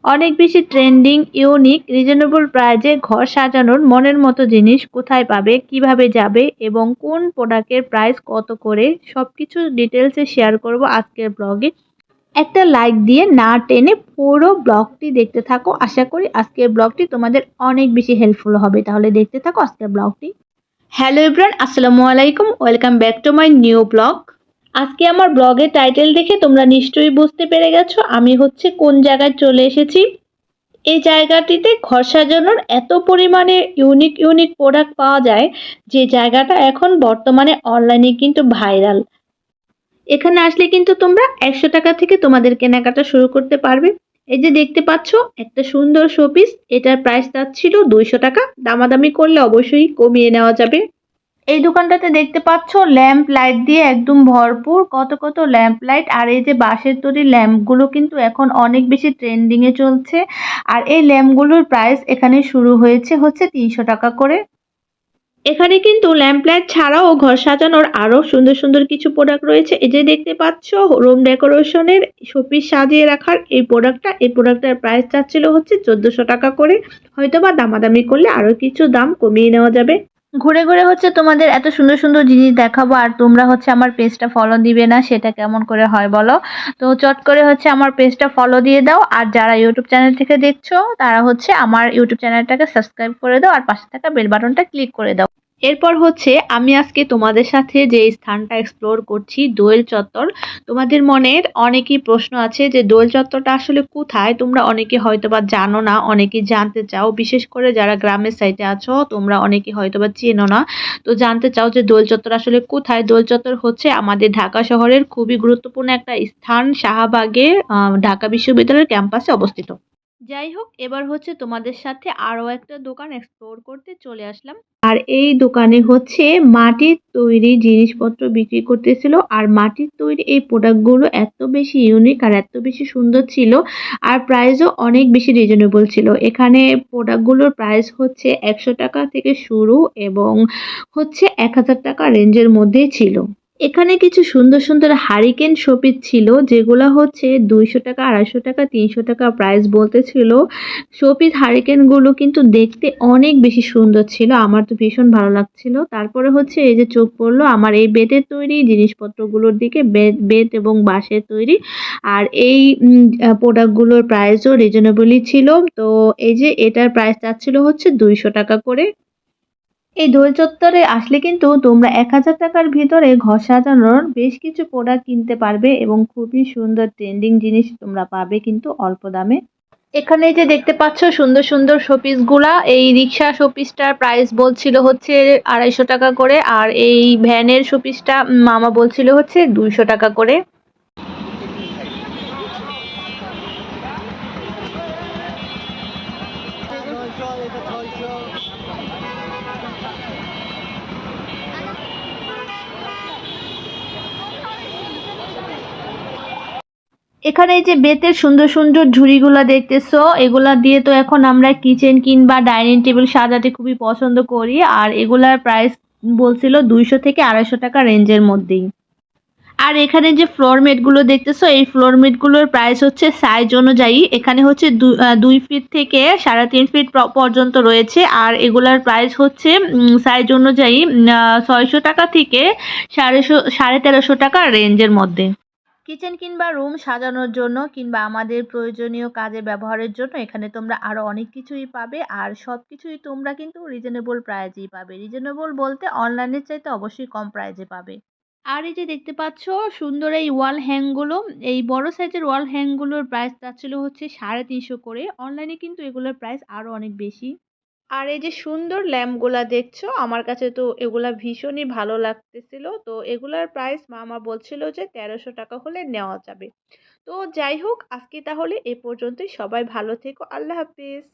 অনেক বেশি trending, unique, reasonable প্রাইজে ঘর সাজানোর মনের মতো জিনিস কোথায় পাবে, কিভাবে যাবে এবং কোন প্রোডাক্টের প্রাইস কত করে সবকিছু ডিটেইলসে শেয়ার করব আজকের ব্লগে। একটা লাইক দিয়ে না টেনে পুরো ব্লগটি দেখতে থাকো। আশা করি আজকের ব্লগটি তোমাদের অনেক বেশি হেল্পফুল হবে। তাহলে দেখতে থাকো আজকের ব্লগটি। হ্যালো এভরিওয়ান, আসসালামু আলাইকুম। Welcome back to my new blog. আজকে আমার ব্লগের টাইটেল দেখে তোমরা নিশ্চয়ই বুঝতে পেরে গেছো আমি হচ্ছে কোন জায়গায় চলে এসেছি। এই জায়গাটিতে ঘর সাজানোর এত পরিমাণে ইউনিক ইউনিক প্রোডাক্ট পাওয়া যায় যে জায়গাটা এখন বর্তমানে অনলাইনে কিন্তু ভাইরাল। এখানে আসলে কিন্তু তোমরা ১০০ টাকা থেকে তোমাদের কেনাকাটা শুরু করতে পারবে। এই যে দেখতে পাচ্ছ একটা সুন্দর শোপিস, এটার প্রাইস ছিল ২০০ টাকা। দামাদামি করলে অবশ্যই কমিয়ে নেওয়া যাবে। এই দোকানটাতে দেখতে পাচ্ছ ল্যাম্প লাইট দিয়ে একদম ভরপুর, কত কত ল্যাম্প লাইট। আর এই যে বাঁশের তৈরি ল্যাম্পগুলো কিন্তু এখন অনেক বেশি ট্রেন্ডিং এ চলছে। আর এই ল্যাম্পগুলোর প্রাইস এখানে শুরু হচ্ছে ৩০০ টাকা করে। এখানে কিন্তু ল্যাম্প লাইট ছাড়াও ঘর সাজানোর আরো সুন্দর সুন্দর কিছু প্রোডাক্ট রয়েছে। এই যে দেখতে পাচ্ছ রুম ডেকোরেশনের শোপিস সাজিয়ে রাখার এই প্রোডাক্টটার প্রাইস হচ্ছে ১৪০০ টাকা করে। হয়তোবা দামাদামি করলে আরো কিছু দাম কমিয়ে নেওয়া যাবে। ঘুরে ঘুরে হচ্ছে তোমাদের এত সুন্দর সুন্দর জিনিস দেখাবো আর তোমরা হচ্ছে আমার পেজটা ফলো দিবে না, সেটা কেমন করে হয় বলো? তো চট করে হচ্ছে আমার পেজটা ফলো দিয়ে দাও। আর যারা ইউটিউব চ্যানেল থেকে দেখছো তারা হচ্ছে আমার ইউটিউব চ্যানেলটাকে সাবস্ক্রাইব করে দাও আর পাশে থাকা বেল বাটনটা ক্লিক করে দাও। এরপর হচ্ছে আমি আজকে তোমাদের সাথে যে স্থানটা এক্সপ্লোর করছি, দোয়েল চত্বর। তোমাদের মনের অনেকই প্রশ্ন আছে যে দোয়েল চত্বরটা আসলে কোথায়। তোমরা অনেকে হয়তোবা জানো না, অনেকে জানতে চাও। বিশেষ করে যারা গ্রামের সাইডে আছো তোমরা অনেকে হয়তোবা চেনো না। তো জানতে চাও যে দোয়েল চত্বর আসলে কোথায়। দোয়েল চত্বর হচ্ছে আমাদের ঢাকা শহরের খুবই গুরুত্বপূর্ণ একটা স্থান, শাহবাগে ঢাকা বিশ্ববিদ্যালয়ের ক্যাম্পাসে অবস্থিত। যাই হোক, এবার হচ্ছে তোমাদের সাথে আরো একটা দোকান এক্সপ্লোর করতে চলে আসলাম। আর এই দোকানে হচ্ছে মাটির তৈরি জিনিসপত্র বিক্রি করতেছিল। আর মাটির তৈরি এই প্রোডাক্টগুলো এত বেশি ইউনিক আর এত বেশি সুন্দর ছিল। আর প্রাইসও অনেক বেশি রিজনেবল ছিল। এখানে প্রোডাক্টগুলোর প্রাইস হচ্ছে ১০০ টাকা থেকে শুরু এবং হচ্ছে ১০০০ টাকা রেঞ্জের মধ্যেই ছিল। এখানে কিছু সুন্দর সুন্দর হারিকেন শোপিস ছিল যেগুলা হচ্ছে ২০০ টাকা, ২৫০ টাকা, ৩০০ টাকা প্রাইস বলতেছিল। শোপিস হারিকেন গুলো কিন্তু দেখতে অনেক বেশি সুন্দর ছিল, আমার তো ভীষণ ভালো লাগছিল। তারপরে হচ্ছে এই যে চোখ পড়লো আমার এই বেতের তৈরি জিনিসপত্রগুলোর দিকে, বেত এবং বাঁশের তৈরি। আর এই প্রোডাক্টগুলোর প্রাইসও রিজনেবলই ছিল। তো এই যে এটার প্রাইস চাচ্ছিল হচ্ছে ২০০ টাকা করে। এই দোল চত্বরে আসলে কিন্তু তোমরা ১০০০ টাকার ভিতরে ঘর সাজানোর বেশ কিছু প্রোডাক্ট কিনতে পারবে এবং খুবই সুন্দর ট্রেন্ডিং জিনিস তোমরা পাবে কিন্তু অল্প দামে। এখানে যে দেখতে পাচ্ছ সুন্দর সুন্দর শোপিস গুলা, এই রিক্সা শোপিসটার প্রাইস বলছিল হচ্ছে ২৫০ টাকা করে। আর এই ভ্যানের শোপিসটা মামা বলছিল হচ্ছে ২০০ টাকা করে। এখানে এই যে বেতের সুন্দর সুন্দর ঝুড়িগুলা দেখতেছো, এগুলা দিয়ে তো এখন আমরা কিচেন কিংবা ডাইনিং টেবিল সাজাতে খুবই পছন্দ করি। আর এগুলার প্রাইস বলছিল ২০০ থেকে ২৫০ টাকা রেঞ্জের মধ্যেই। আর এখানে যে ফ্লোর ম্যাট গুলো দেখতেছো, এই ফ্লোর ম্যাট গুলোর প্রাইস হচ্ছে সাইজ অনুযায়ী। এখানে হচ্ছে ২ ফিট থেকে ৩.৫ ফিট পর্যন্ত রয়েছে। আর এগুলার প্রাইস হচ্ছে সাইজ অনুযায়ী ৬০০ টাকা থেকে ১৩৫০ টাকা রেঞ্জের মধ্যে। কিচেন কিংবা রুম সাজানোর জন্য কিংবা আমাদের প্রয়োজনীয় কাজে ব্যবহারের জন্য এখানে তোমরা আরো অনেক কিছুই পাবে। আর সবকিছুই তোমরা কিন্তু রিজনেবল প্রাইজেই পাবে। রিজনেবল বলতে অনলাইনের চাইতে অবশ্যই কম প্রাইজে পাবে। আর এই যে দেখতে পাচ্ছ সুন্দর এই ওয়াল হ্যাংগুলো, এই বড় সাইজের ওয়াল হ্যাংগুলোর প্রাইস চাচ্ছিল হচ্ছে ৩৫০ করে। অনলাইনে কিন্তু এগুলোর প্রাইস আরো অনেক বেশি। আর এই যে সুন্দর ল্যাম্পগুলা দেখছো, আমার কাছে তো এগুলা ভীষণই ভালো লাগতেছিল। তো এগুলার প্রাইস মামা বলছিল যে ১৩০০ টাকা হলে নেওয়া যাবে। তো যাই হোক, আজকে তাহলে এ পর্যন্তই। সবাই ভালো থেকো। আল্লাহ হাফিজ।